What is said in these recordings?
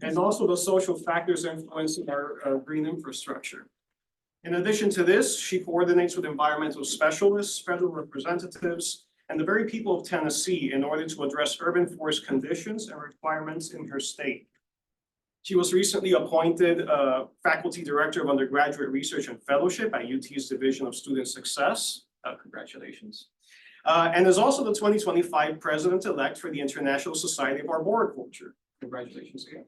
and also the social factors influencing our green infrastructure. In addition to this, she coordinates with environmental specialists, federal representatives, and the very people of Tennessee in order to address urban forest conditions and requirements in her state. She was recently appointed Faculty Director of Undergraduate Research and Fellowship at UT's Division of Student Success. Congratulations. And is also the 2025 President-elect for the International Society of Arboriculture. Congratulations again.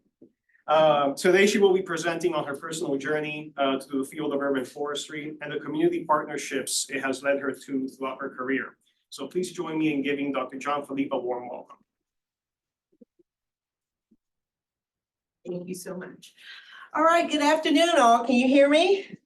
Today, she will be presenting on her personal journey to the field of urban forestry and the community partnerships it has led her to throughout her career. So please join me in giving Dr. Jean-Philippe a warm welcome. Thank you so much. All right, good afternoon, all. Can you hear me?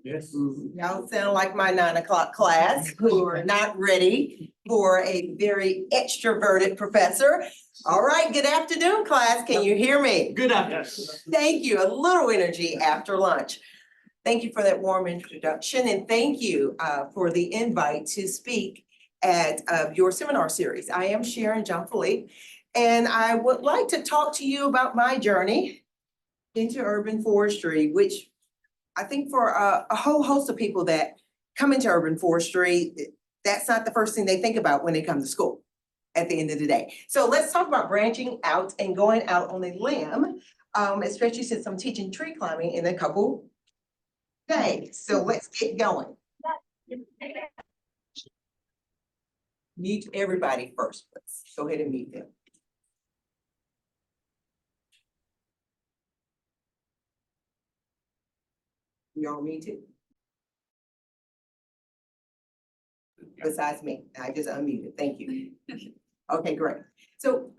Yes. Y'all sound like my 9 o'clock class who are not ready for a very extroverted professor. All right, good afternoon, class. Can you hear me? Good afternoon. Yes. Thank you. A little energy after lunch. Thank you for that warm introduction, and thank you for the invite to speak at your seminar series. I am Sharon Jean-Philippe, and I would like to talk to you about my journey into urban forestry, which I think for a whole host of people that come into urban forestry, that's not the first thing they think about when they come to school at the end of the day. So let's talk about branching out and going out on a limb, especially since I'm teaching tree climbing in a couple days. So let's get going. Mute everybody first, please. Go ahead and mute them. You all muted? Besides me, I just unmuted. Thank you. Okay, great. So,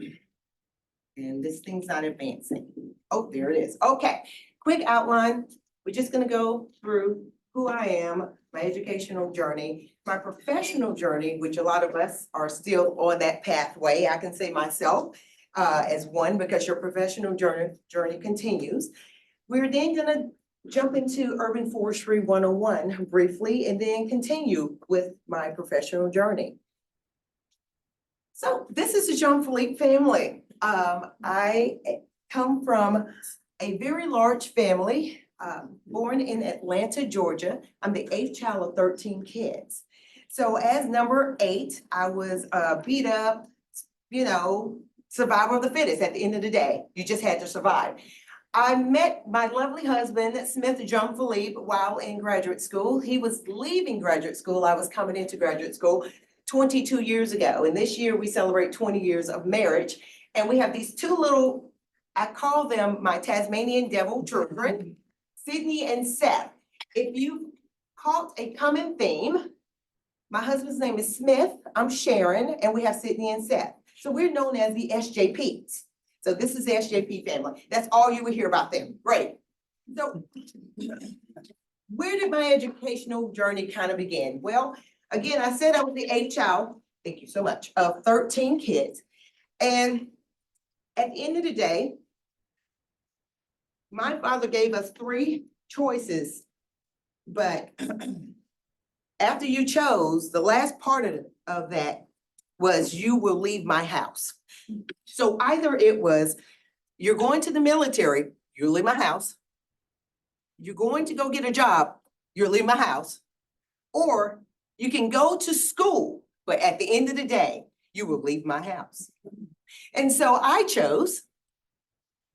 and this thing's not advancing. Oh, there it is. Okay, quick outline. We're just gonna go through who I am, my educational journey, my professional journey, which a lot of us are still on that pathway. I can say myself as one, because your professional journey continues. We're then gonna jump into Urban Forestry 101 briefly, and then continue with my professional journey. So this is the Jean-Philippe family. I come from a very large family, born in Atlanta, Georgia. I'm the 8th child of 13 kids. So as number 8, I was beat up, you know, survival of the fittest at the end of the day. You just had to survive. I met my lovely husband, Smith Jean-Philippe, while in graduate school. He was leaving graduate school. I was coming into graduate school 22 years ago. And this year we celebrate 20 years of marriage. And we have these two little, I call them my Tasmanian devil children, Sydney and Seth. If you caught a common theme, my husband's name is Smith, I'm Sharon, and we have Sydney and Seth. So we're known as the SJPs. So this is the SJP family. That's all you would hear about them. Great. So where did my educational journey kind of begin? Well, again, I said I was the 8th child, thank you so much, of 13 kids. And at the end of the day, my father gave us 3 choices, but after you chose, the last part of that was you will leave my house. So either it was, you're going to the military, you'll leave my house. You're going to go get a job, you'll leave my house. Or you can go to school, but at the end of the day, you will leave my house. And so I chose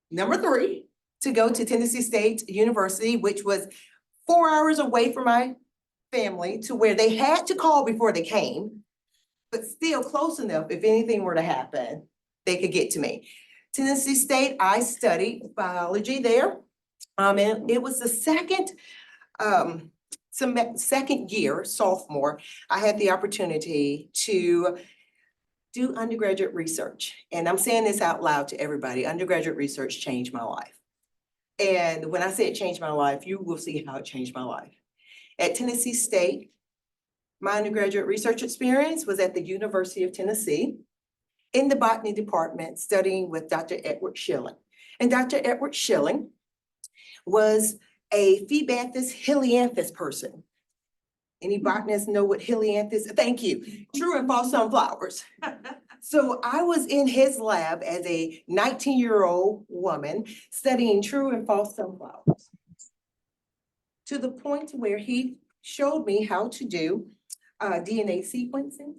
number 3 to go to Tennessee State University, which was 4 hours away from my family to where they had to call before they came, but still close enough if anything were to happen, they could get to me. Tennessee State, I studied biology there. And it was the second year, sophomore, I had the opportunity to do undergraduate research. And I'm saying this out loud to everybody, undergraduate research changed my life. And when I say it changed my life, you will see how it changed my life. At Tennessee State, my undergraduate research experience was at the University of Tennessee in the botany department studying with Dr. Edward Schilling. And Dr. Edward Schilling was a Phoebanthus helianthus person. Any botanists know what helianthus? Thank you. True and false sunflowers. So I was in his lab as a 19-year-old woman studying true and false sunflowers, to the point where he showed me how to do DNA sequencing,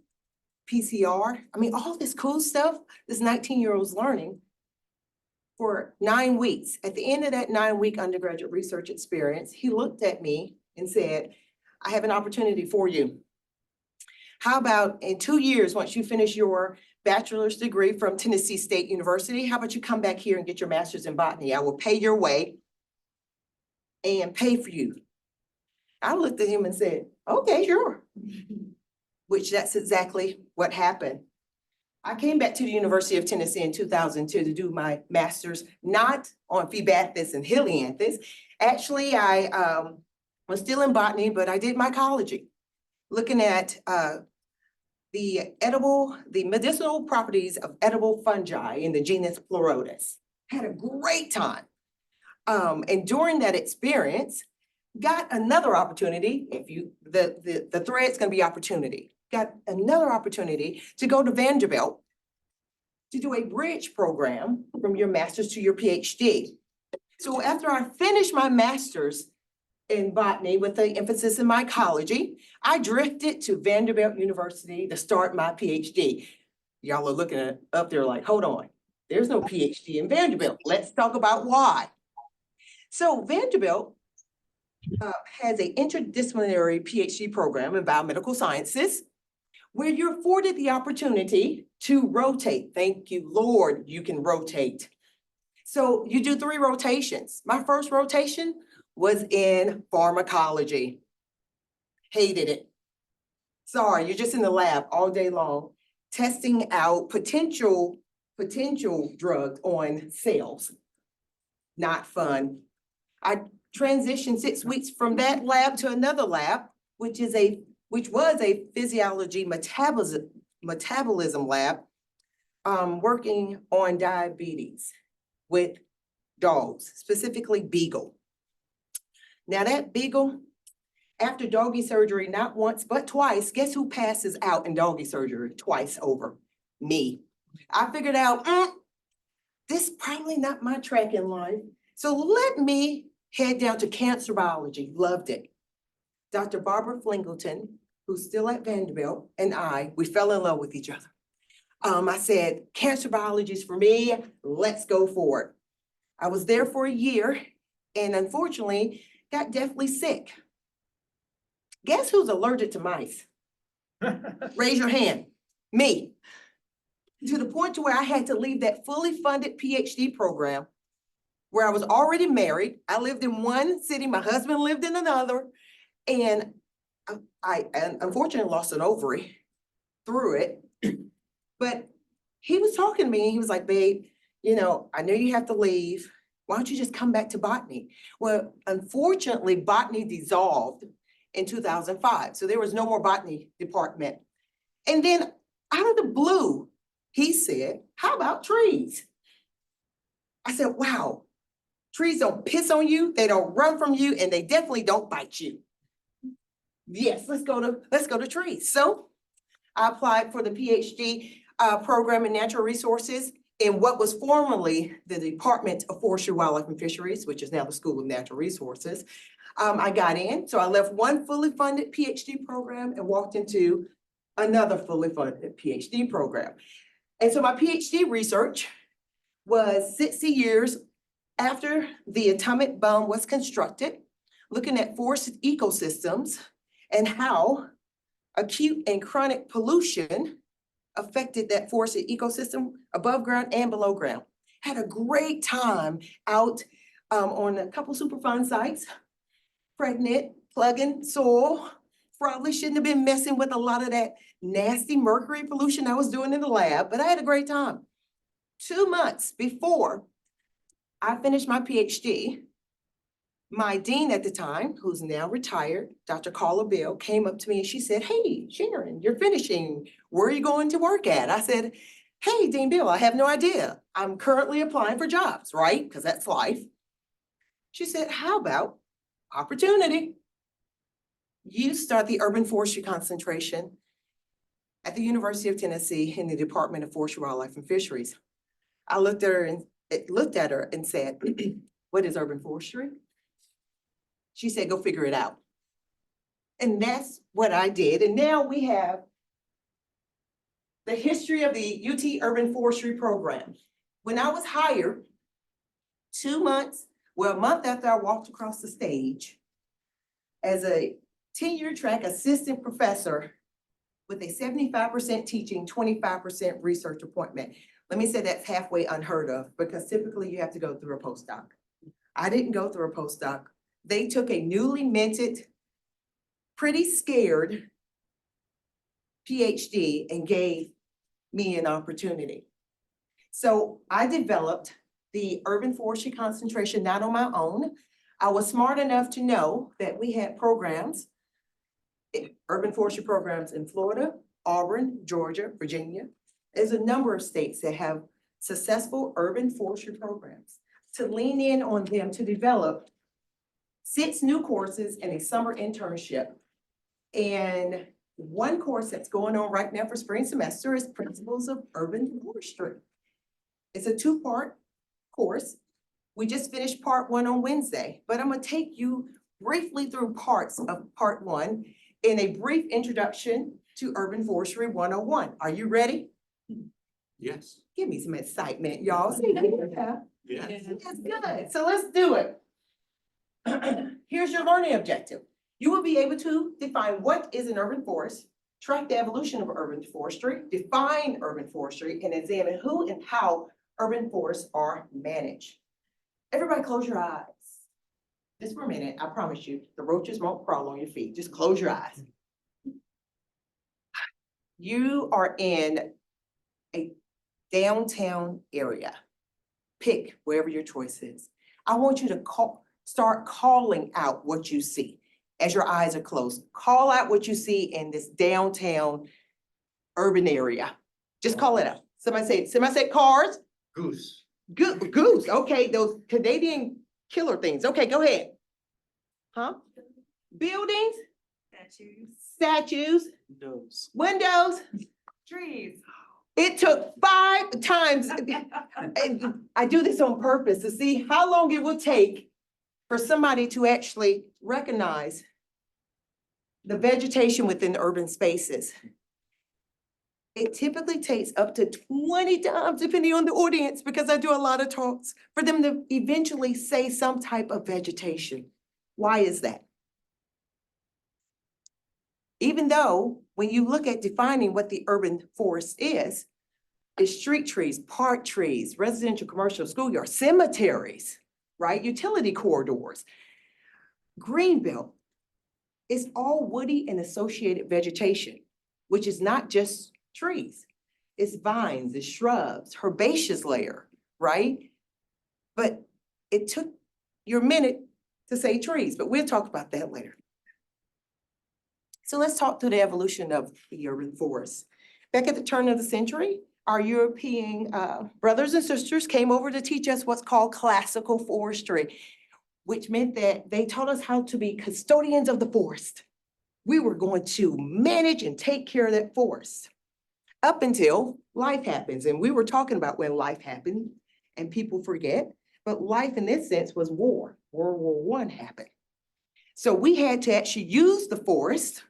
PCR. I mean, all this cool stuff this 19-year-old's learning for 9 weeks. At the end of that 9-week undergraduate research experience, he looked at me and said, I have an opportunity for you. How about in 2 years, once you finish your bachelor's degree from Tennessee State University, how about you come back here and get your master's in botany? I will pay your way and pay for you. I looked at him and said, okay, sure. Which that's exactly what happened. I came back to the University of Tennessee in 2002 to do my master's, not on Phoebanthes and Helianthus. Actually, I was still in botany, but I did mycology, looking at the medicinal properties of edible fungi in the genus Pleurotus. Had a great time. And during that experience, got another opportunity. The thread's gonna be opportunity. Got another opportunity to go to Vanderbilt to do a bridge program from your master's to your PhD. So after I finished my master's in botany with the emphasis in mycology, I drifted to Vanderbilt University to start my PhD. Y'all are looking up there like, hold on, there's no PhD in Vanderbilt. Let's talk about why. So Vanderbilt has an interdisciplinary PhD program in biomedical sciences, where you're afforded the opportunity to rotate. Thank you, Lord, you can rotate. So you do 3 rotations. My first rotation was in pharmacology. Hated it. Sorry, you're just in the lab all day long, testing out potential drugs on cells. Not fun. I transitioned 6 weeks from that lab to another lab, which was a physiology metabolism lab, working on diabetes with dogs, specifically beagle. Now that beagle, after doggy surgery, not once, but twice, guess who passes out in doggy surgery twice over? Me. I figured out, this is probably not my track in life. So let me head down to cancer biology, loved it. Dr. Barbara Flingleton, who's still at Vanderbilt, and we fell in love with each other. I said, cancer biology is for me, let's go for it. I was there for a year and unfortunately got deathly sick. Guess who's allergic to mice? Raise your hand. Me. To the point to where I had to leave that fully funded PhD program where I was already married. I lived in one city, my husband lived in another, and I unfortunately lost an ovary through it. But he was talking to me and he was like, babe, I know you have to leave. Why don't you just come back to botany? Well, unfortunately, botany dissolved in 2005. So there was no more botany department. And then out of the blue, he said, how about trees? I said, wow, trees don't piss on you, they don't run from you, and they definitely don't bite you. Yes, let's go to trees. So I applied for the PhD program in natural resources in what was formerly the Department of Forestry, Wildlife, and Fisheries, which is now the School of Natural Resources. I got in, so I left one fully funded PhD program and walked into another fully funded PhD program. And so my PhD research was 60 years after the atomic bomb was constructed, looking at forest ecosystems and how acute and chronic pollution affected that forested ecosystem above ground and below ground. Had a great time out on a couple Superfund sites, pregnant, plugging soil. Probably shouldn't have been messing with a lot of that nasty mercury pollution I was doing in the lab, but I had a great time. 2 months before I finished my PhD, my dean at the time, who's now retired, Dr. Carla Bill, came up to me and she said, hey, Sharon, you're finishing. Where are you going to work at? I said, hey, Dean Bill, I have no idea. I'm currently applying for jobs, right? Because that's life. She said, how about opportunity? You start the urban forestry concentration at the University of Tennessee in the Department of Forestry, Wildlife, and Fisheries. I looked at her and said, what is urban forestry? She said, go figure it out. And that's what I did. And now we have the history of the UT Urban Forestry Program. When I was hired, a month after I walked across the stage as a tenure track assistant professor with a 75% teaching, 25% research appointment. Let me say that's halfway unheard of because typically you have to go through a postdoc. I didn't go through a postdoc. They took a newly minted, pretty scared Ph.D. and gave me an opportunity. So I developed the urban forestry concentration, not on my own. I was smart enough to know that we had programs, urban forestry programs in Florida, Auburn, Georgia, Virginia. There's a number of states that have successful urban forestry programs. To lean in on them to develop 6 new courses and a summer internship. And one course that's going on right now for spring semester is Principles of Urban Forestry. It's a 2-part course. We just finished part 1 on Wednesday, but I'm gonna take you briefly through parts of part 1 in a brief introduction to Urban Forestry 101. Are you ready? Yes. Give me some excitement, y'all. Yes. That's good. So let's do it. Here's your learning objective. You will be able to define what is an urban forest, track the evolution of urban forestry, define urban forestry, and examine who and how urban forests are managed. Everybody close your eyes. Just for a minute, I promise you, the roaches won't crawl on your feet. Just close your eyes. You are in a downtown area. Pick wherever your choice is. I want you to start calling out what you see as your eyes are closed. Call out what you see in this downtown urban area. Just call it out. Somebody say cars. Goose. Goose, okay, those Canadian killer things. Okay, go ahead. Huh? Buildings, statues, windows, Trees. It took 5 times. And I do this on purpose to see how long it will take for somebody to actually recognize the vegetation within urban spaces. It typically takes up to 20 times, depending on the audience, because I do a lot of talks, for them to eventually say some type of vegetation. Why is that? Even though when you look at defining what the urban forest is street trees, park trees, residential, commercial, schoolyard, cemeteries, right? Utility corridors, greenbelt. It's all woody and associated vegetation, which is not just trees. It's vines, it's shrubs, herbaceous layer, right? But it took your minute to say trees, but we'll talk about that later. So let's talk through the evolution of the urban forest. Back at the turn of the century, our European brothers and sisters came over to teach us what's called classical forestry, which meant that they taught us how to be custodians of the forest. We were going to manage and take care of that forest up until life happens. And we were talking about when life happened and people forget, but life in this sense was war. World War I happened. So we had to actually use the forest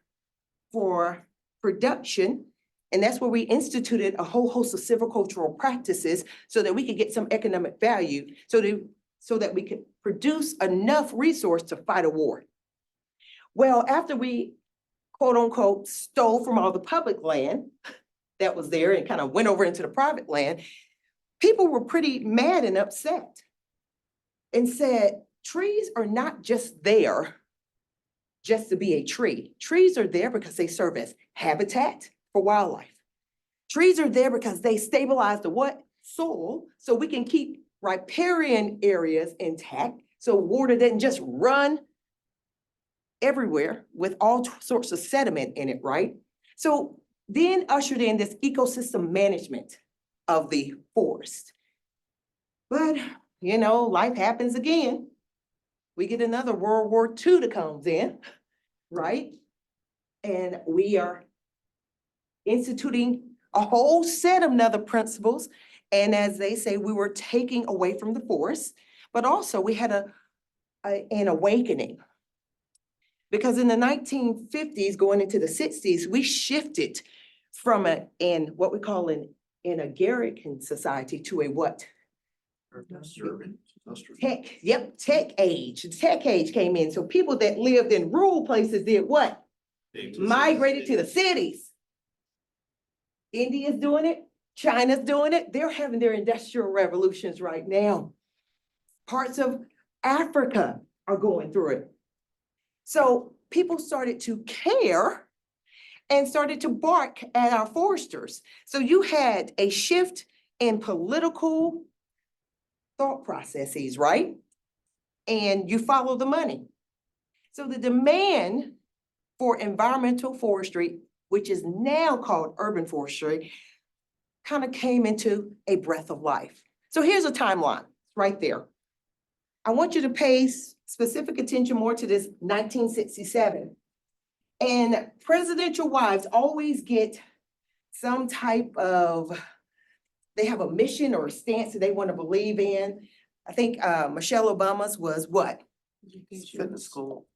for production. And that's where we instituted a whole host of silvicultural practices so that we could get some economic value, so that we could produce enough resource to fight a war. Well, after we, quote unquote, stole from all the public land that was there and kind of went over into the private land, people were pretty mad and upset and said, trees are not just there just to be a tree. Trees are there because they serve as habitat for wildlife. Trees are there because they stabilize the what? Soil, so we can keep riparian areas intact, so water doesn't just run everywhere with all sorts of sediment in it, right? So then ushered in this ecosystem management of the forest. But, you know, life happens again. We get another World War II that comes in, right? And we are instituting a whole set of other principles. And as they say, we were taking away from the forest, but also we had an awakening. Because in the 1950s, going into the 60s, we shifted from what we call an agrarian society to a what? Tech, yep, tech age. The tech age came in. So people that lived in rural places did what? Migrated to the cities. India's doing it. China's doing it. They're having their industrial revolutions right now. Parts of Africa are going through it. So people started to care and started to bark at our foresters. So you had a shift in political thought processes, right? And you follow the money. So the demand for environmental forestry, which is now called urban forestry, kind of came into a breath of life. So here's a timeline right there. I want you to pay specific attention more to this 1967. And presidential wives always get some type of, they have a mission or a stance that they want to believe in. I think Michelle Obama's was what? Fitness school.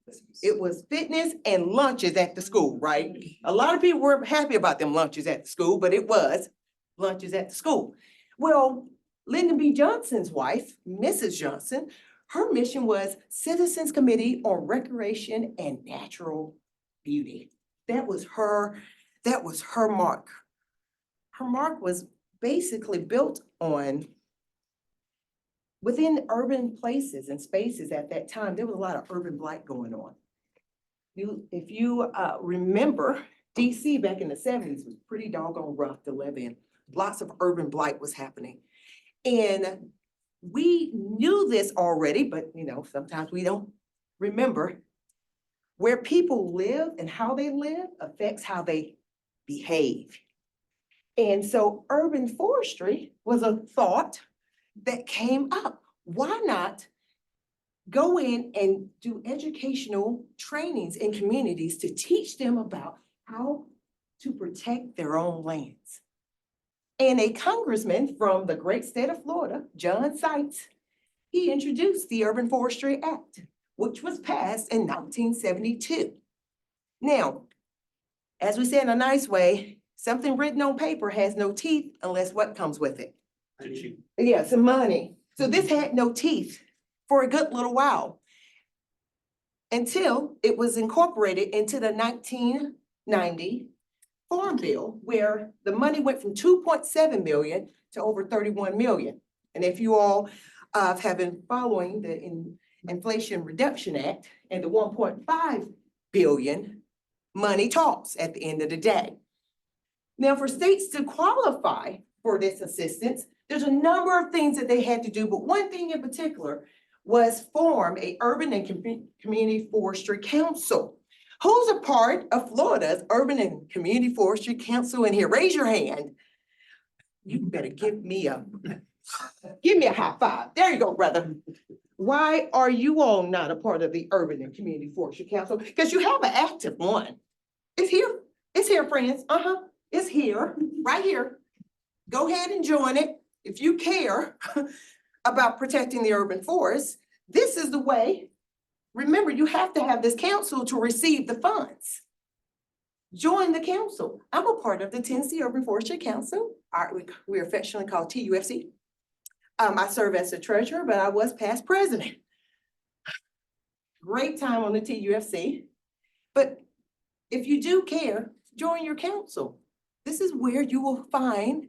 It was fitness and lunches at the school, right? A lot of people weren't happy about them lunches at the school, but it was lunches at the school. Well, Lyndon B. Johnson's wife, Mrs. Johnson, her mission was Citizens Committee on Recreation and Natural Beauty. That was her mark. Her mark was basically built on within urban places and spaces at that time, there was a lot of urban blight going on. If you remember, DC back in the 70s was pretty doggone rough to live in. Lots of urban blight was happening. And we knew this already, but sometimes we don't remember. Where people live and how they live affects how they behave. And so urban forestry was a thought that came up. Why not go in and do educational trainings in communities to teach them about how to protect their own lands? And a congressman from the great state of Florida, John Seitz, he introduced the Urban Forestry Act, which was passed in 1972. Now, as we say in a nice way, something written on paper has no teeth unless what comes with it? Yeah, some money. So this had no teeth for a good little while until it was incorporated into the 1990 Farm Bill, where the money went from 2.7 million to over 31 million. And if you all have been following the Inflation Reduction Act and the 1.5 billion, money talks at the end of the day. Now, for states to qualify for this assistance, there's a number of things that they had to do, but one thing in particular was form a urban and community forestry council. Who's a part of Florida's Urban and Community Forestry Council in here? Raise your hand. You better give me a high five. There you go, brother. Why are you all not a part of the Urban and Community Forestry Council? Because you have an active one. It's here. It's here, friends. It's here, right here. Go ahead and join it. If you care about protecting the urban forest, this is the way. Remember, you have to have this council to receive the funds. Join the council. I'm a part of the Tennessee Urban Forestry Council. We're affectionately called TUFC. I serve as the treasurer, but I was past president. Great time on the TUFC. But if you do care, join your council. This is where you will find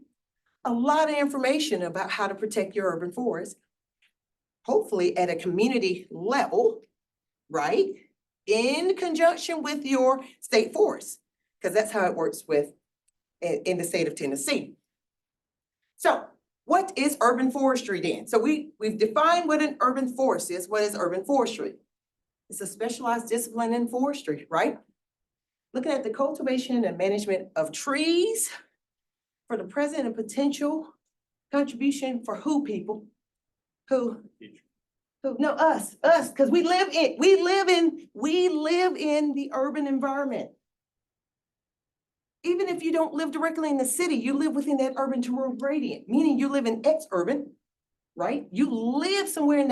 a lot of information about how to protect your urban forest, hopefully at a community level, right? In conjunction with your state forest, because that's how it works in the state of Tennessee. So what is urban forestry then? So we've defined what an urban forest is. What is urban forestry? It's a specialized discipline in forestry, right? Looking at the cultivation and management of trees for the present and potential contribution for who, people? Who? No, us, because we live in the urban environment. Even if you don't live directly in the city, you live within that urban to rural gradient, meaning you live in ex-urban, right? You live somewhere in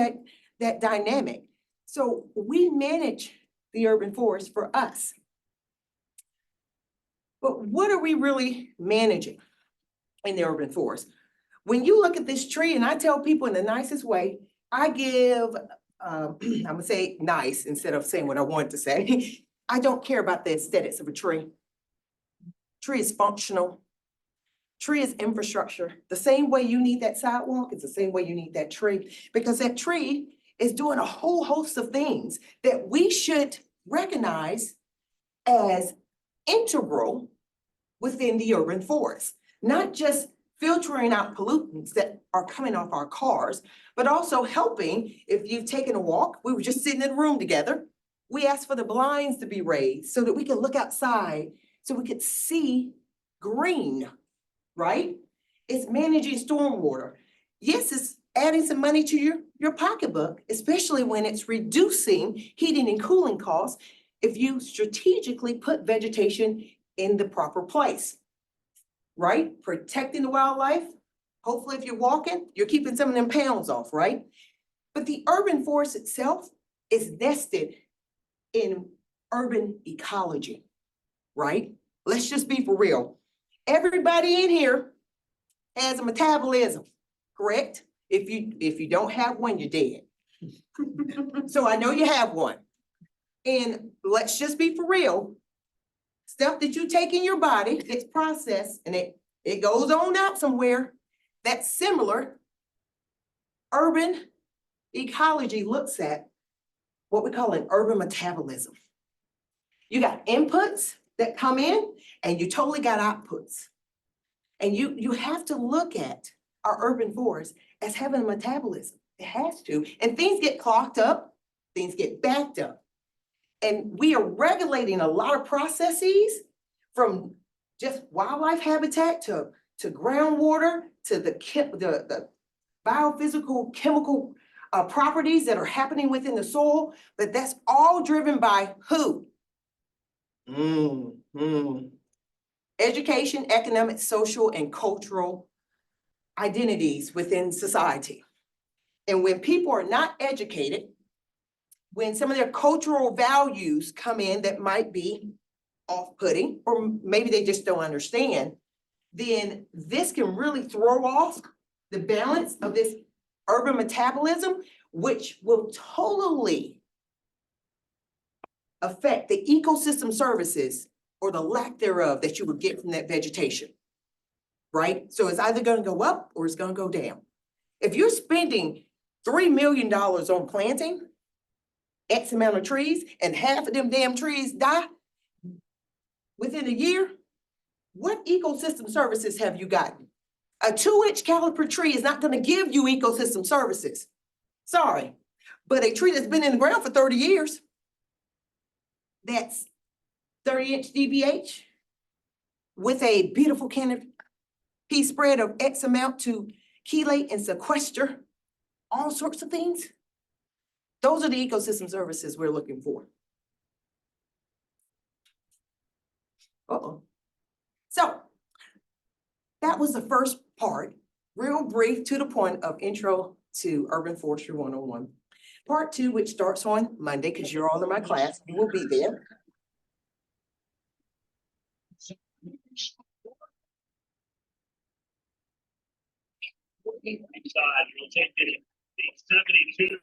that dynamic. So we manage the urban forest for us. But what are we really managing in the urban forest? When you look at this tree, and I tell people in the nicest way, I give, I'm gonna say nice instead of saying what I want to say. I don't care about the aesthetics of a tree. Tree is functional. Tree is infrastructure. The same way you need that sidewalk is the same way you need that tree, because that tree is doing a whole host of things that we should recognize as integral within the urban forest, not just filtering out pollutants that are coming off our cars, but also helping. If you've taken a walk, we were just sitting in a room together. We asked for the blinds to be raised so that we could look outside, so we could see green, right? It's managing stormwater. Yes, it's adding some money to your pocketbook, especially when it's reducing heating and cooling costs if you strategically put vegetation in the proper place, right? Protecting the wildlife. Hopefully, if you're walking, you're keeping some of them pounds off, right? But the urban forest itself is nested in urban ecology, right? Let's just be for real. Everybody in here has a metabolism, correct? If you don't have one, you're dead. So I know you have one. And let's just be for real. Stuff that you take in your body gets processed and it goes on out somewhere. That's similar. Urban ecology looks at what we call an urban metabolism. You got inputs that come in and you totally got outputs. And you have to look at our urban forest as having a metabolism. It has to. And things get clogged up, things get backed up. And we are regulating a lot of processes, from just wildlife habitat to groundwater to the biophysical chemical properties that are happening within the soil. But that's all driven by who? Education, economic, social, and cultural identities within society. And when people are not educated, when some of their cultural values come in that might be off-putting, or maybe they just don't understand, then this can really throw off the balance of this urban metabolism, which will totally affect the ecosystem services or the lack thereof that you would get from that vegetation, right? So it's either gonna go up or it's gonna go down. If you're spending $3 million on planting X amount of trees and half of them damn trees die within a year, what ecosystem services have you gotten? A 2-inch caliper tree is not gonna give you ecosystem services. Sorry, but a tree that's been in the ground for 30 years, that's 30-inch DBH with a beautiful canopy spread of X amount to chelate and sequester all sorts of things. Those are the ecosystem services we're looking for. So that was the first part, real brief to the point of Intro to Urban Forestry 101. Part 2, which starts on Monday, because you're all in my class, you will be there. Inside, you'll take the 72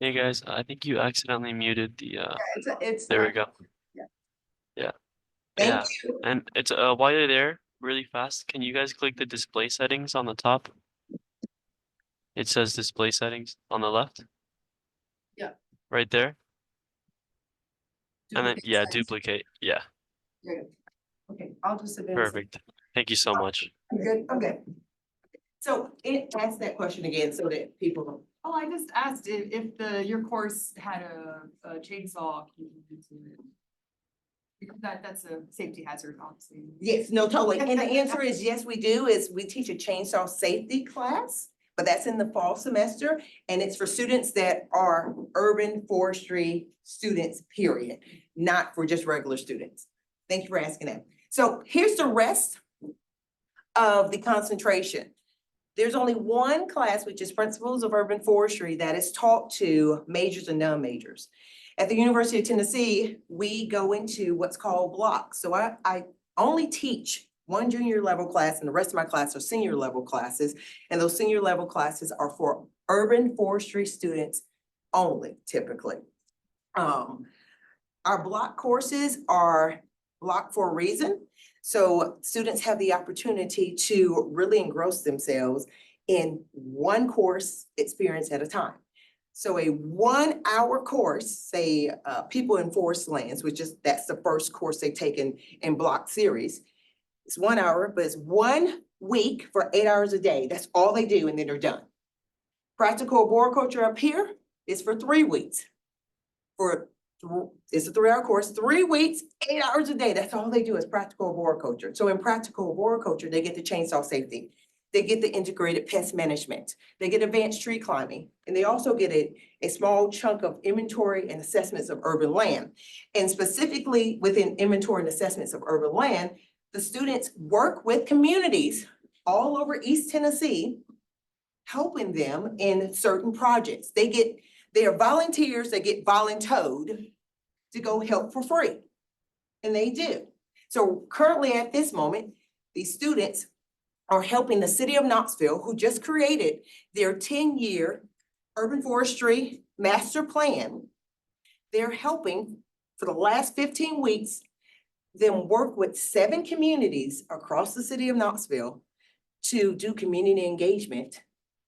Hey guys, I think you accidentally muted the It's. there we go. Yeah. Yeah. Thank Yeah. you. And it's while you're there, really fast, can you guys click the display settings on the top? It says display settings on the left. Yeah. Right there. And then Duplicate yeah, size. duplicate. Yeah. There you go. Okay, I'll just advance. Perfect. Thank you so much. I'm good, I'm good. So ask that question again so that people know. Oh, I just asked if your course had a chainsaw component to it. Because that's a safety hazard, obviously. Yes, no, totally. And the answer is yes, we do, is we teach a chainsaw safety class, but that's in the fall semester. And it's for students that are urban forestry students, period, not for just regular students. Thank you for asking that. So here's the rest of the concentration. There's only one class, which is Principles of Urban Forestry, that is taught to majors and non-majors. At the University of Tennessee, we go into what's called blocks. So I only teach one junior level class and the rest of my class are senior level classes. And those senior level classes are for urban forestry students only, typically. Our block courses are blocked for a reason. So students have the opportunity to really engross themselves in one course experience at a time. So a 1 hour course, say People in Forest Lands, that's the first course they take in block series. It's 1 hour, but it's 1 week for 8 hours a day. That's all they do and then they're done. Practical arboriculture up here is for 3 weeks. It's a 3 hour course, 3 weeks, 8 hours a day. That's all they do is practical arboriculture. So in practical arboriculture, they get the chainsaw safety. They get the integrated pest management. They get advanced tree climbing. And they also get a small chunk of inventory and assessments of urban land. And specifically within inventory and assessments of urban land, the students work with communities all over East Tennessee, helping them in certain projects. They are volunteers that get voluntoed to go help for free. And they do. So currently at this moment, these students are helping the city of Knoxville, who just created their 10-year urban forestry master plan. They're helping for the last 15 weeks, them work with 7 communities across the city of Knoxville to do community engagement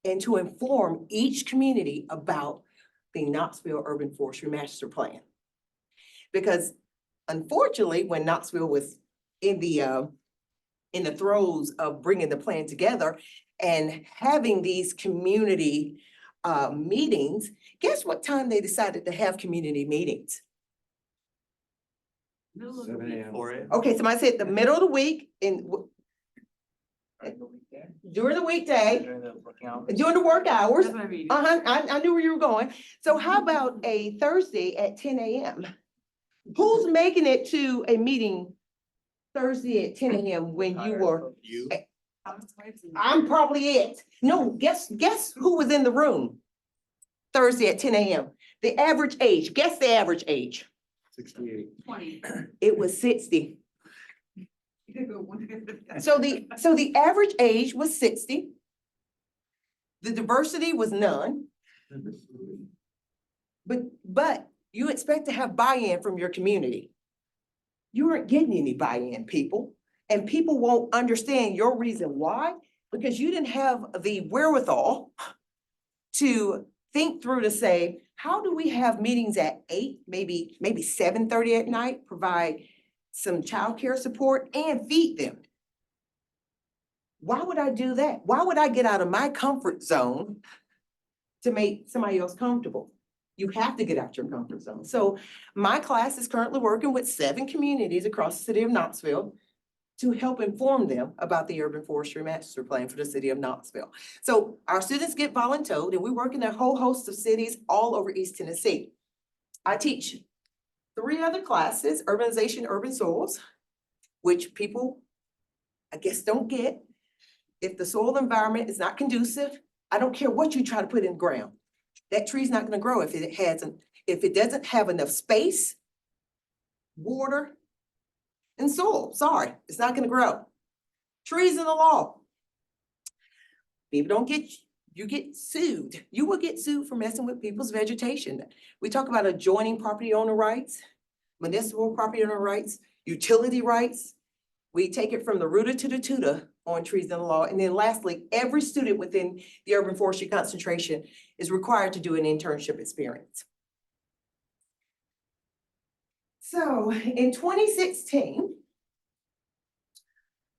and to inform each community about the Knoxville Urban Forestry Master Plan. Because unfortunately, when Knoxville was in the throes of bringing the plan together and having these community meetings, guess what time they decided to have community meetings? 7 a.m. Okay, somebody said the middle of the week during the weekday, during the work hours. That's what I mean. I knew where you were going. So how about a Thursday at 10 a.m.? Who's making it to a meeting Thursday at 10 a.m. when you were? You? I'm probably it. No, guess who was in the room Thursday at 10 a.m.? The average age, guess the average age. 68. 20. It was 60. So the average age was 60. The diversity was none. But you expect to have buy-in from your community. You aren't getting any buy-in, people. And people won't understand your reason why, because you didn't have the wherewithal to think through to say, how do we have meetings at 8, maybe 7:30 at night, provide some childcare support and feed them? Why would I do that? Why would I get out of my comfort zone to make somebody else comfortable? You have to get out your comfort zone. So my class is currently working with 7 communities across the city of Knoxville to help inform them about the Urban Forestry Master Plan for the city of Knoxville. So our students get voluntoed and we work in a whole host of cities all over East Tennessee. I teach 3 other classes, Urbanization, Urban Soils, which people, I guess, don't get. If the soil environment is not conducive, I don't care what you try to put in the ground. That tree's not gonna grow if it doesn't have enough space, water, and soil. Sorry, it's not gonna grow. Trees in the law. People don't get you get sued. You will get sued for messing with people's vegetation. We talk about adjoining property owner rights, municipal property owner rights, utility rights. We take it from the rooter to the tutor on trees and law. And then lastly, every student within the urban forestry concentration is required to do an internship experience. So in 2016,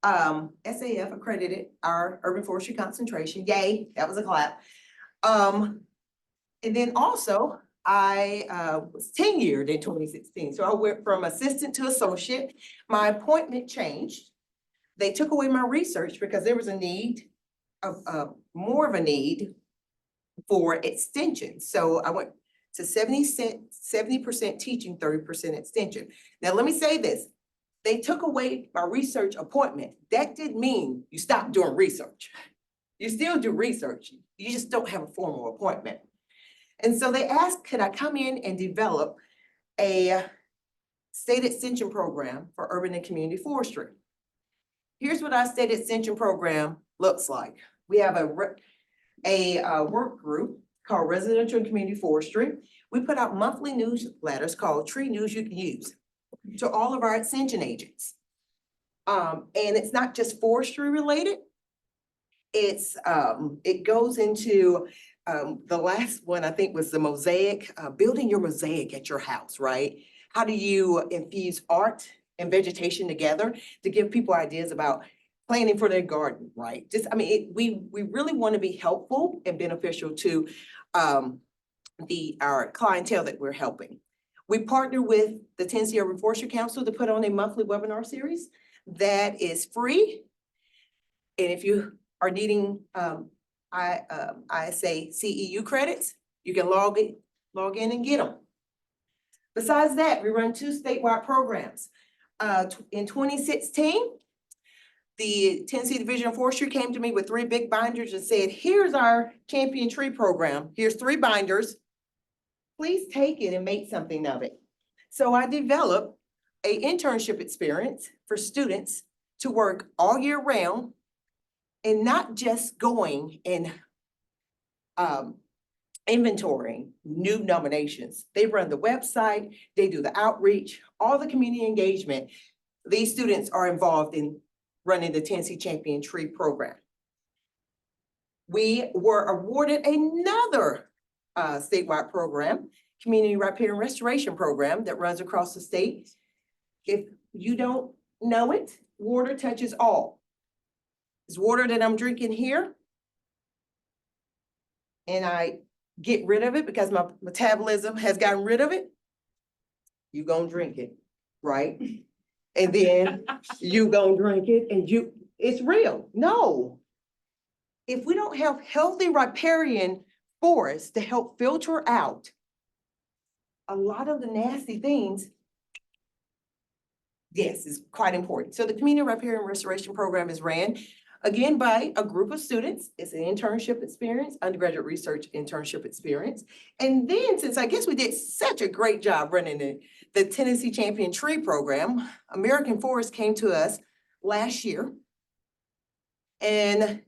SAF accredited our urban forestry concentration. Yay, that was a clap. And then also I was tenured in 2016. So I went from assistant to associate. My appointment changed. They took away my research because there was a need of more of a need for extension. So I went to 70% teaching, 30% extension. Now, let me say this. They took away my research appointment. That didn't mean you stopped doing research. You still do research. You just don't have a formal appointment. And so they asked, could I come in and develop a state extension program for urban and community forestry? Here's what our state extension program looks like. We have a work group called Residential and Community Forestry. We put out monthly newsletters called Tree News You Can Use to all of our extension agents. And it's not just forestry related. It goes into the last one, I think, was the mosaic, building your mosaic at your house, right? How do you infuse art and vegetation together to give people ideas about planning for their garden, right? Just, I mean, we really want to be helpful and beneficial to our clientele that we're helping. We partner with the Tennessee Urban Forestry Council to put on a monthly webinar series that is free. And if you are needing ISA CEU credits, you can log in and get them. Besides that, we run 2 statewide programs. In 2016, the Tennessee Division of Forestry came to me with 3 big binders and said, here's our champion tree program. Here's 3 binders. Please take it and make something of it. So I developed an internship experience for students to work all year round and not just going and inventorying new nominations. They run the website, they do the outreach, all the community engagement. These students are involved in running the Tennessee Champion Tree program. We were awarded another statewide program, Community Repair and Restoration Program, that runs across the state. If you don't know it, water touches all. This water that I'm drinking here, and I get rid of it because my metabolism has gotten rid of it, you gonna drink it, right? And then you gonna drink it and it's real. No. If we don't have healthy riparian forests to help filter out a lot of the nasty things, yes, it's quite important. So the Community Repair and Restoration Program is ran again by a group of students. It's an internship experience, undergraduate research internship experience. And then, since I guess we did such a great job running the Tennessee Champion Tree Program, American Forest came to us last year and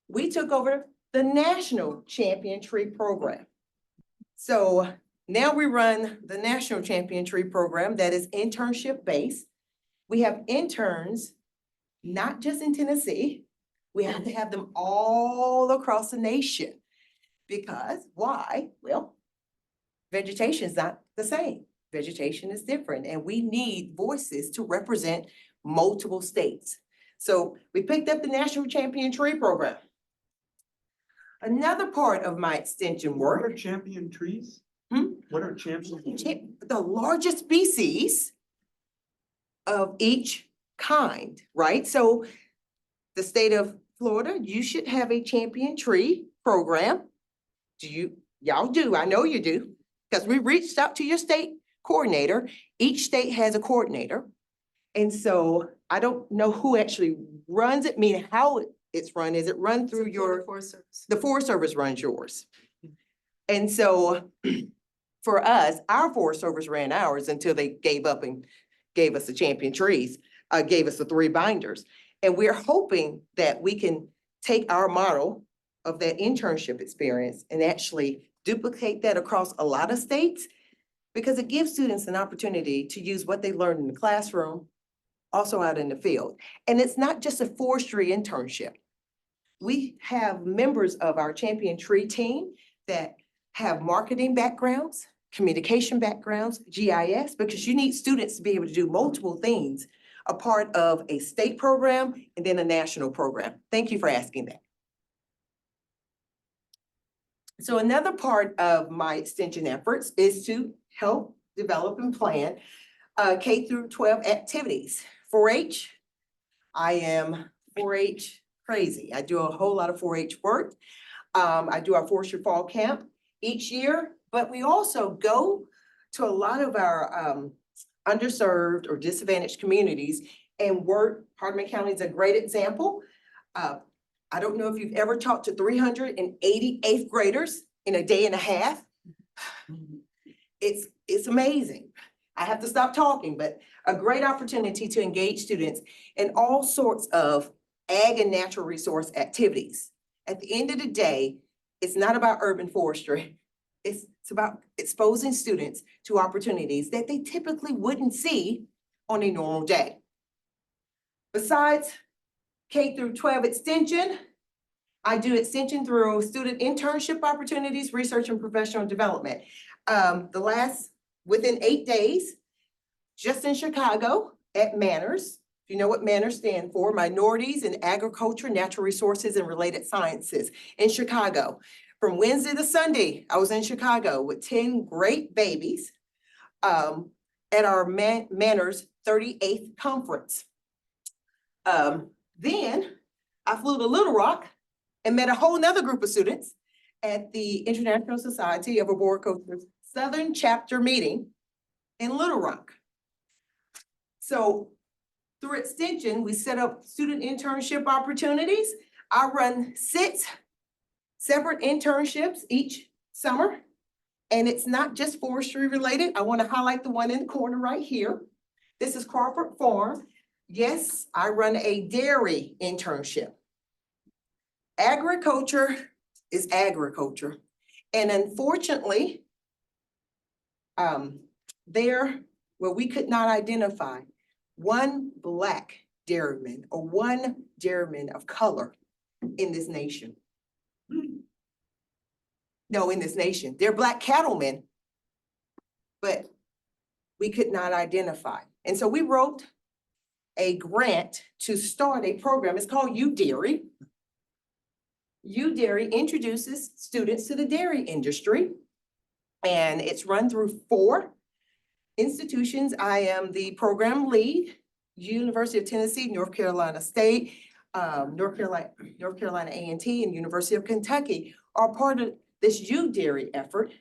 we took over the National Champion Tree Program. So now we run the National Champion Tree Program that is internship based. We have interns, not just in Tennessee. We have to have them all across the nation. Because why? Well, vegetation is not the same. Vegetation is different, and we need voices to represent multiple states. So we picked up the National Champion Tree Program. Another part of my extension What are work, champion trees? What are champion? the largest species of each kind, right? So the state of Florida, you should have a champion tree program. Y'all do, I know you do, because we reached out to your state coordinator. Each state has a coordinator. And so I don't know who actually runs it, meaning how it's run. Is it run through your, the Forest Service runs yours? And so for us, our Forest Service ran ours until they gave up and gave us the champion trees, gave us the 3 binders. And we're hoping that we can take our model of that internship experience and actually duplicate that across a lot of states, because it gives students an opportunity to use what they learned in the classroom, also out in the field. And it's not just a forestry internship. We have members of our Champion Tree team that have marketing backgrounds, communication backgrounds, GIS, because you need students to be able to do multiple things, a part of a state program and then a national program. Thank you for asking that. So another part of my extension efforts is to help develop and plan K through 12 activities. 4-H, I am 4-H crazy. I do a whole lot of 4-H work. I do our forestry fall camp each year, but we also go to a lot of our underserved or disadvantaged communities and work. Hardeman County is a great example. I don't know if you've ever talked to 380 eighth graders in a day and a half. It's amazing. I have to stop talking, but a great opportunity to engage students in all sorts of ag and natural resource activities. At the end of the day, it's not about urban forestry. It's about exposing students to opportunities that they typically wouldn't see on a normal day. Besides K through 12 extension, I do extension through student internship opportunities, research and professional development. Within 8 days, just in Chicago at Manners. If you know what Manners stand for, Minorities in Agriculture, Natural Resources and Related Sciences in Chicago. From Wednesday to Sunday, I was in Chicago with 10 great babies at our Manners 38th conference. Then I flew to Little Rock and met a whole nother group of students at the International Society of Arboriculture Southern Chapter meeting in Little Rock. So through extension, we set up student internship opportunities. I run 6 separate internships each summer, and it's not just forestry related. I want to highlight the one in the corner right here. This is Crawford Farm. Yes, I run a dairy internship. Agriculture is agriculture. And unfortunately, we could not identify one Black dairyman or one dairyman of color in this nation. No, in this nation. They're Black cattlemen, but we could not identify. And so we wrote a grant to start a program. It's called UDairy. UDairy introduces students to the dairy industry, and it's run through 4 institutions. I am the program lead, University of Tennessee, North Carolina State, North Carolina A&T, and University of Kentucky are part of this UDairy effort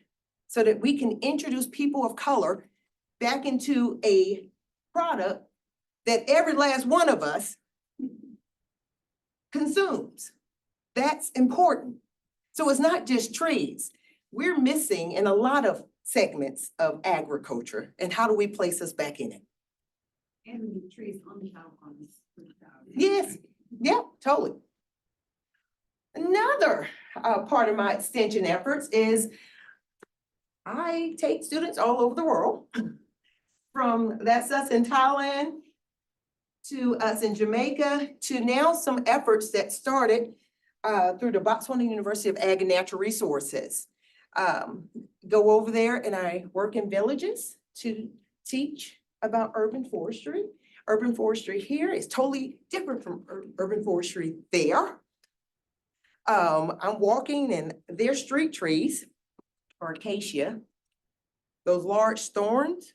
so that we can introduce people of color back into a product that every last one of us consumes. That's important. So it's not just trees. We're missing in a lot of segments of agriculture, and how do we place us back in it? And the trees on the top on this. Yes, yeah, totally. Another part of my extension efforts is I take students all over the world, from that's us in Thailand to us in Jamaica to now some efforts that started through the Botswana University of Ag and Natural Resources. Go over there and I work in villages to teach about urban forestry. Urban forestry here is totally different from urban forestry there. I'm walking in their street trees or acacia, those large thorns.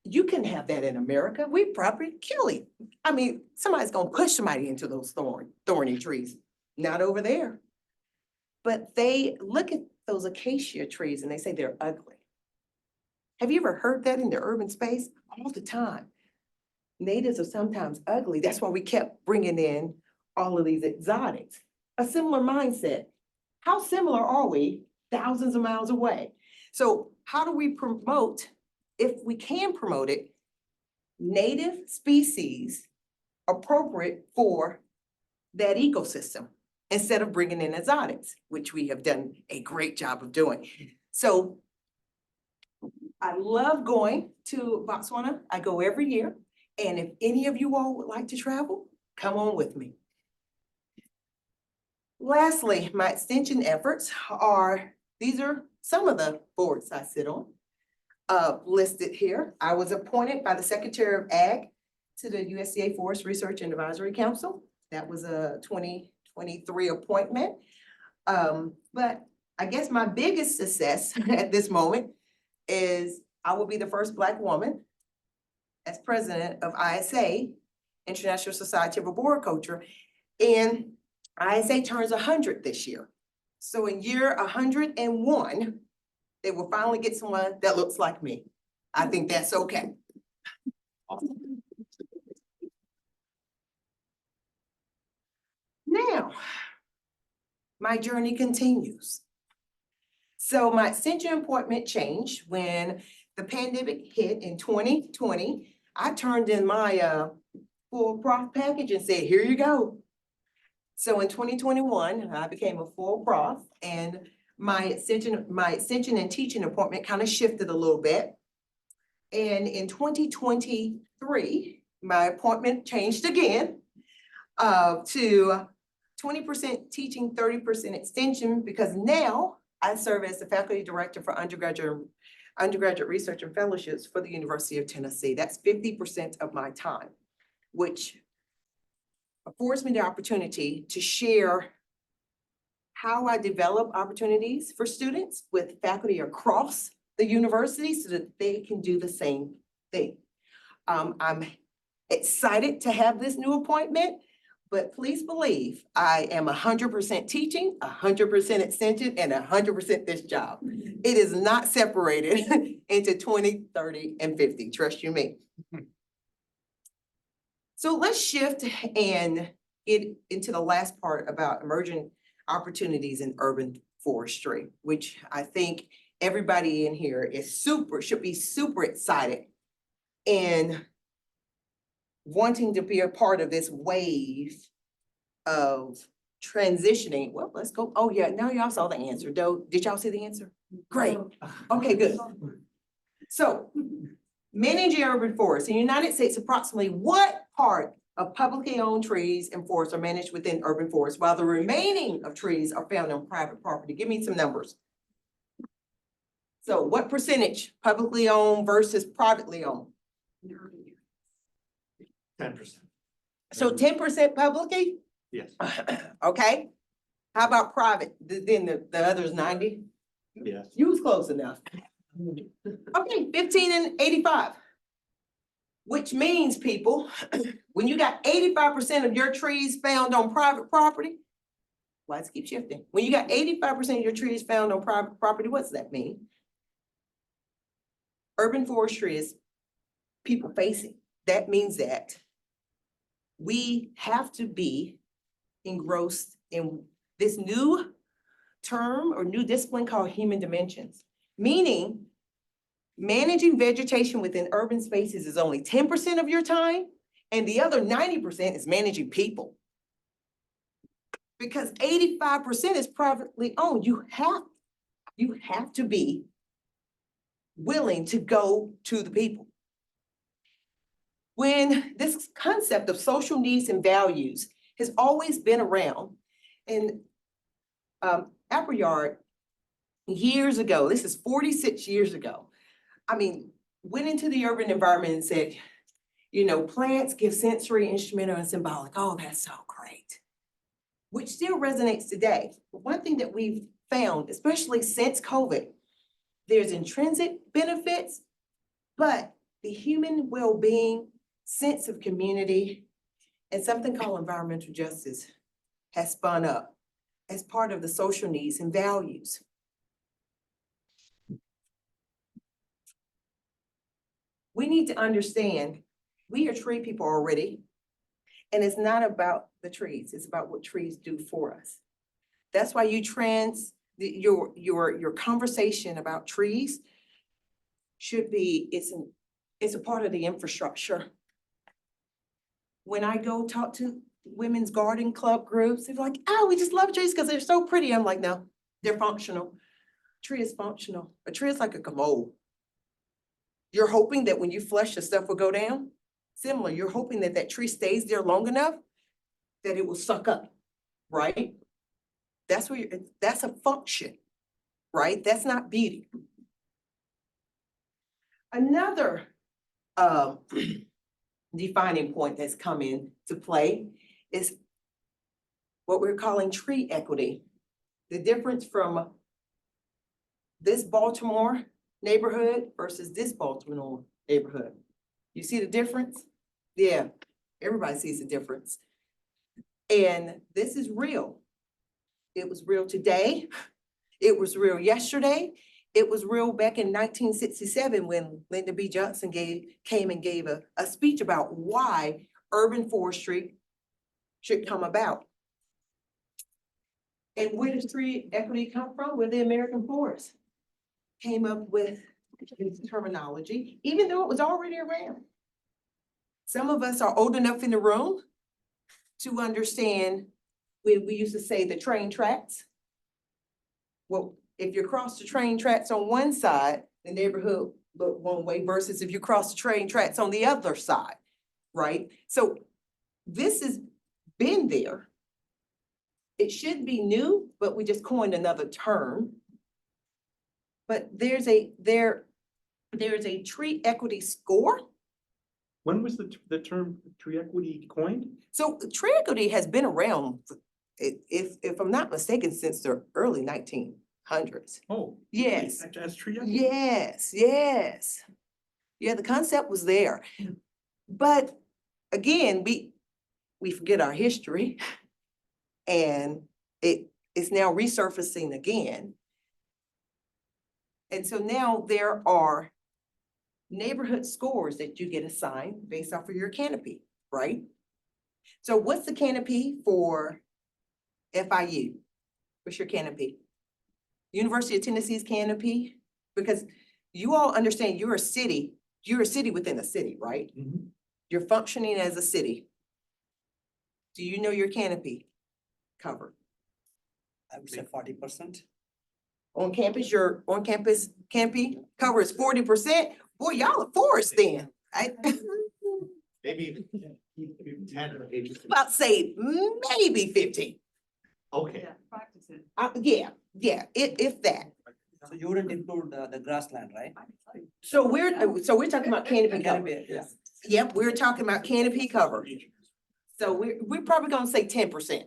You can have that in America. We probably kill it. I mean, somebody's gonna push somebody into those thorny trees. Not over there. But they look at those acacia trees and they say they're ugly. Have you ever heard that in the urban space? All the time. Natives are sometimes ugly. That's why we kept bringing in all of these exotics. A similar mindset. How similar are we thousands of miles away? So how do we promote, if we can promote it, native species appropriate for that ecosystem? instead of bringing in exotics, which we have done a great job of doing. So I love going to Botswana. I go every year. And if any of you all would like to travel, come on with me. Lastly, my extension efforts are, these are some of the boards I sit on, listed here. I was appointed by the Secretary of Ag to the USDA Forest Research and Advisory Council. That was a 2023 appointment. But I guess my biggest success at this moment is I will be the first Black woman as president of ISA, International Society of Arboriculture, and ISA turns 100 this year. So in year 101, they will finally get someone that looks like me. I think that's okay. Now, my journey continues. So my extension appointment changed when the pandemic hit in 2020. I turned in my full prof package and said, here you go. So in 2021, I became a full prof, and my extension and teaching appointment kind of shifted a little bit. And in 2023, my appointment changed again to 20% teaching, 30% extension, because now I serve as the faculty director for undergraduate research and fellowships for the University of Tennessee. That's 50% of my time, which affords me the opportunity to share how I develop opportunities for students with faculty across the university so that they can do the same thing. I'm excited to have this new appointment, but please believe I am 100% teaching, 100% extension, and 100% this job. It is not separated into 20, 30, and 50, trust you me. So let's shift and get into the last part about emerging opportunities in urban forestry, which I think everybody in here is should be super excited and wanting to be a part of this wave of transitioning. Well, let's go. Oh yeah, now y'all saw the answer. Did y'all see the answer? Great. Okay, good. So managing urban forests in the United States, approximately what part of publicly owned trees and forests are managed within urban forests, while the remaining of trees are found on private property? Give me some numbers. So what percentage publicly owned versus privately owned? 10%. So 10% publicly? Yes, Okay. How about private? Then the others 90? yes. You was close enough. Okay, 15 and 85. Which means, people, when you got 85% of your trees found on private property, let's keep shifting. When you got 85% of your trees found on private property, what's that mean? Urban forestry is people facing. That means that we have to be engrossed in this new term or new discipline called human dimensions, meaning managing vegetation within urban spaces is only 10% of your time, and the other 90% is managing people. Because 85% is privately owned. You have to be willing to go to the people. When this concept of social needs and values has always been around, and Appleyard years ago, this is 46 years ago, went into the urban environment and said, plants give sensory, instrumental, and symbolic. Oh, that's so great. Which still resonates today. But one thing that we've found, especially since COVID, there's intrinsic benefits, but the human well-being, sense of community, and something called environmental justice has spun up as part of the social needs and values. We need to understand we are tree people already, and it's not about the trees, it's about what trees do for us. That's why your conversation about trees should be, it's a part of the infrastructure. When I go talk to women's garden club groups. They're like, oh, we just love trees because they're so pretty. I'm like, no, they're functional. Tree is functional. A tree is like a commode. You're hoping that when you flush, the stuff will go down. Similar, you're hoping that that tree stays there long enough that it will suck up, right? That's where that's a function, right? That's not beauty. Another defining point that's come into play is what we're calling tree equity. The difference from this Baltimore neighborhood versus this Baltimore neighborhood. You see the difference? Yeah, everybody sees the difference. And this is real. It was real today. It was real yesterday. It was real back in 1967 when Lyndon B. Johnson came and gave a speech about why urban forestry should come about. And where does tree equity come from? Where the American forest came up with this terminology, even though it was already around. Some of us are old enough in the room to understand when we used to say the train tracks. Well, if you cross the train tracks on one side, the neighborhood look one way versus if you cross the train tracks on the other side, right? So this has been there. It should be new, but we just coined another term. But there's a tree equity score. When was the term tree equity coined? So tree equity has been around, if I'm not mistaken, since the early 1900s. Oh. Yes. As tree equity? Yes, yes. Yeah, the concept was there. But again, we forget our history and it is now resurfacing again. And so now there are neighborhood scores that you get assigned based off of your canopy, right? So what's the canopy for FIU? What's your canopy? University of Tennessee's canopy? Because you all understand you're a city within a city, right? Mhm. You're functioning as a city. Do you know your canopy cover? I would say 40%. On campus, your on-campus canopy cover is 40%. Boy, y'all are forest then. Maybe 10 or 8. About say maybe 15. Okay. Yeah, practice it. Yeah, if that. So you wouldn't include the grassland, right? So we're talking about canopy cover. Yeah. Yep, we're talking about canopy cover. So we're probably gonna say 10%,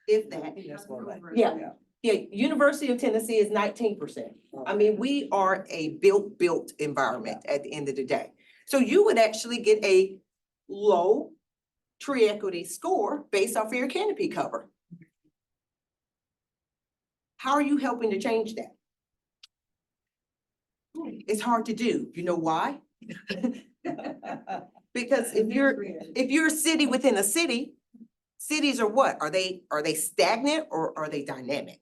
if that. That's about right. Yeah. Yeah, University of Tennessee is 19%. I mean, we are a built environment at the end of the day. So you would actually get a low tree equity score based off of your canopy cover. How are you helping to change that? It's hard to do. You know why? Because if you're a city within a city, cities are what? Are they stagnant or are they dynamic?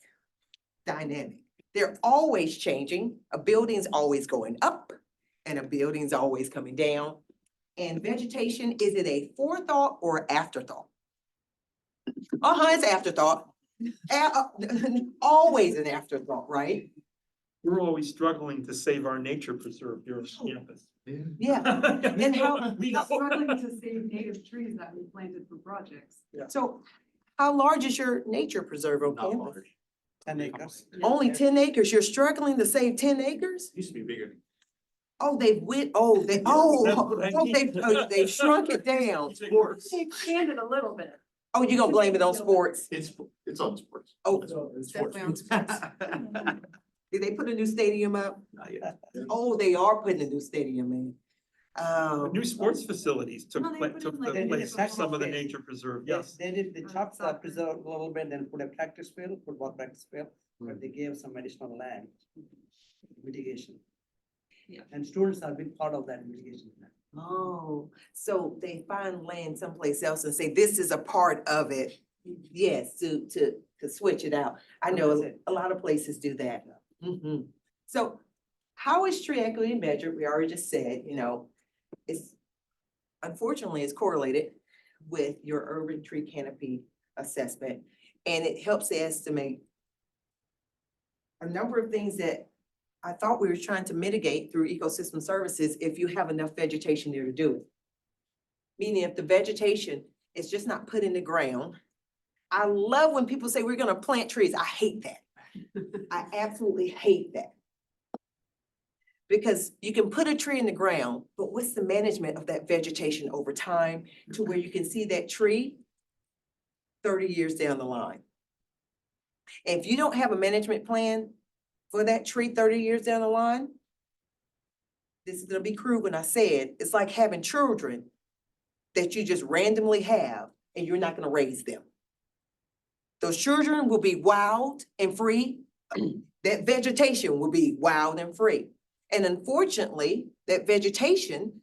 Dynamic. They're always changing. A building's always going up and a building's always coming down. And vegetation, is it a forethought or afterthought? It's afterthought. Always an afterthought, right? We're always struggling to save our nature preserve here on campus. Yeah. And how, We We're know. struggling to save native trees that we planted for projects. so how large is your nature preserve on Not campus? large. 10 acres. Only 10 acres? You're struggling to save 10 acres? Used to be bigger. They've shrunk it down. Sports. They expanded a little bit. Oh, you're gonna blame it on sports? It's on sports. Oh. It's sports. Definitely on sports. Did they put a new stadium up? Not yet. Oh, they are putting a new stadium in. The new sports facilities took No, they put took in, like, the a place of practice some of the field. nature preserve, They- yes. They did, they chopped the Soccer. preserve a little bit, then put a practice field, football practice field, but they gave some additional land. Mitigation. Yeah. And students are a big part of that mitigation plan. Oh, so they find land someplace else and say, this is a part of it. Yes, to switch it out. I know That's it. a lot of places do that. Mhm. So how is tree equity measured? We already just said, it's unfortunately it's correlated with your urban tree canopy assessment. And it helps to estimate a number of things that I thought we were trying to mitigate through ecosystem services if you have enough vegetation there to do it. Meaning if the vegetation is just not put in the ground. I love when people say we're gonna plant trees. I hate that. I absolutely hate that. Because you can put a tree in the ground, but what's the management of that vegetation over time to where you can see that tree 30 years down the line? And if you don't have a management plan for that tree 30 years down the line, this is gonna be crude when I say it, it's like having children that you just randomly have and you're not gonna raise them. Those children will be wild and free. That vegetation will be wild and free. And unfortunately, that vegetation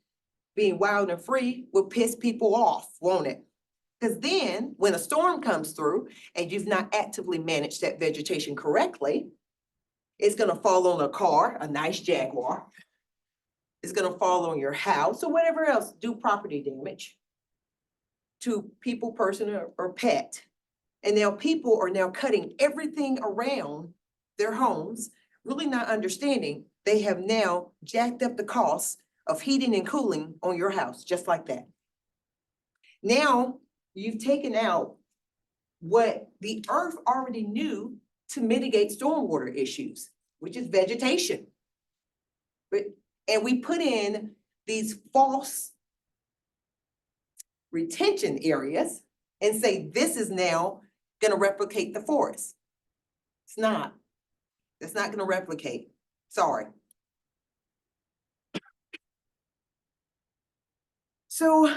being wild and free will piss people off, won't it? Because then when a storm comes through and you've not actively managed that vegetation correctly, it's gonna fall on a car, a nice Jaguar. It's gonna fall on your house or whatever else, do property damage to people, person, or pet. And now people are now cutting everything around their homes, really not understanding they have now jacked up the cost of heating and cooling on your house, just like that. Now, you've taken out what the earth already knew to mitigate stormwater issues, which is vegetation. And we put in these false retention areas and say, this is now gonna replicate the forest. It's not. It's not gonna replicate. Sorry. So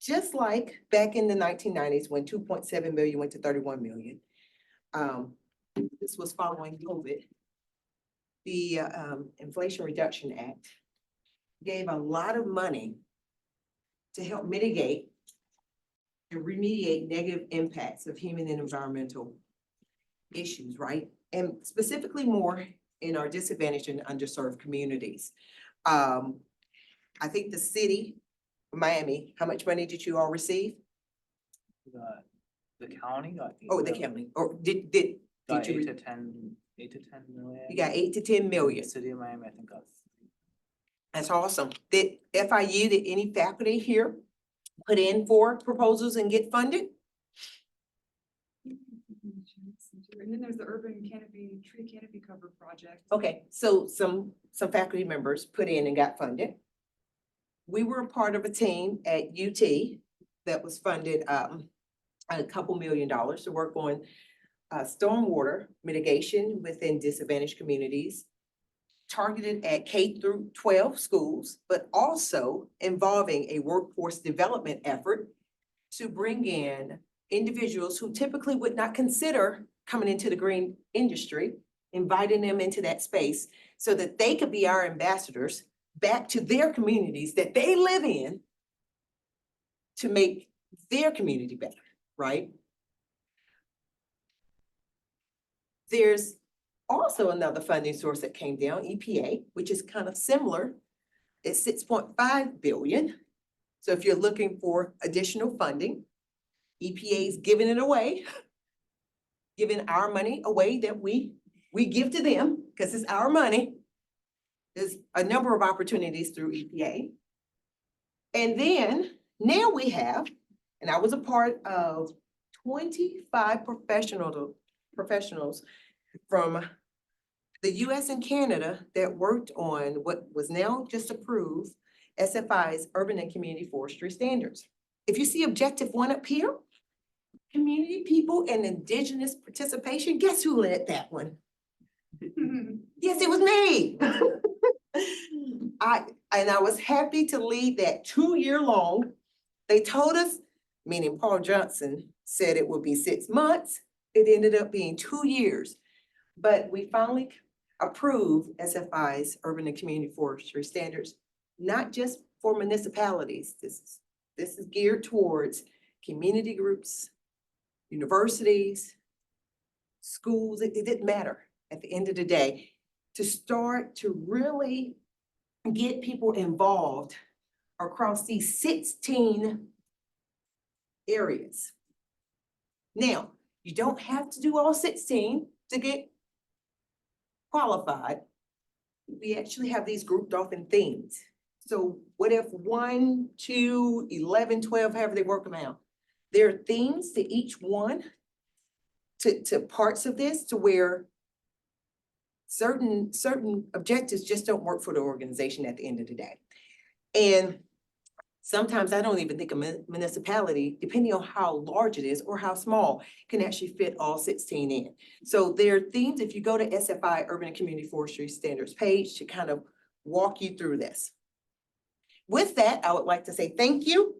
just like back in the 1990s when 2.7 million went to 31 million, this was following COVID. The Inflation Reduction Act gave a lot of money to help mitigate and remediate negative impacts of human and environmental issues, right? And specifically more in our disadvantaged and underserved communities. I think the city, Miami, how much money did you all receive? The county, I think. Oh, the county, or did Got you, 8 to 10 million. you got 8 to 10 million. City of Miami, I think got. That's awesome. Did FIU, did any faculty here put in for proposals and get funded? And then there's the urban canopy, tree canopy cover project. Okay, so some faculty members put in and got funded. We were a part of a team at UT that was funded a couple $1 million to work on stormwater mitigation within disadvantaged communities, targeted at K through 12 schools, but also involving a workforce development effort to bring in individuals who typically would not consider coming into the green industry, inviting them into that space so that they could be our ambassadors back to their communities that they live in to make their community better, right? There's also another funding source that came down, EPA, which is kind of similar. It's 6.5 billion. So if you're looking for additional funding, EPA is giving it away, giving our money away that we give to them because it's our money. There's a number of opportunities through EPA. And then now we have, and I was a part of 25 professionals from the US and Canada that worked on what was now just approved, SFI's Urban and Community Forestry Standards. If you see objective 1 up here, community people and indigenous participation, guess who led that one? Yes, it was me. I was happy to lead that 2-year long. They told us, meaning Paul Johnson said it would be 6 months. It ended up being 2 years. But we finally approved SFI's Urban and Community Forestry Standards, not just for municipalities. This is geared towards community groups, universities, schools. It didn't matter at the end of the day, to start to really get people involved across these 16 areas. Now, you don't have to do all 16 to get qualified. We actually have these grouped off in themes. So what if 1, 2, 11, 12, however they work them out? There are themes to each one, to parts of this, to where certain objectives just don't work for the organization at the end of the day. And sometimes I don't even think a municipality, depending on how large it is or how small, can actually fit all 16 in. So there are themes, if you go to SFI Urban and Community Forestry Standards page, to kind of walk you through this. With that, I would like to say thank you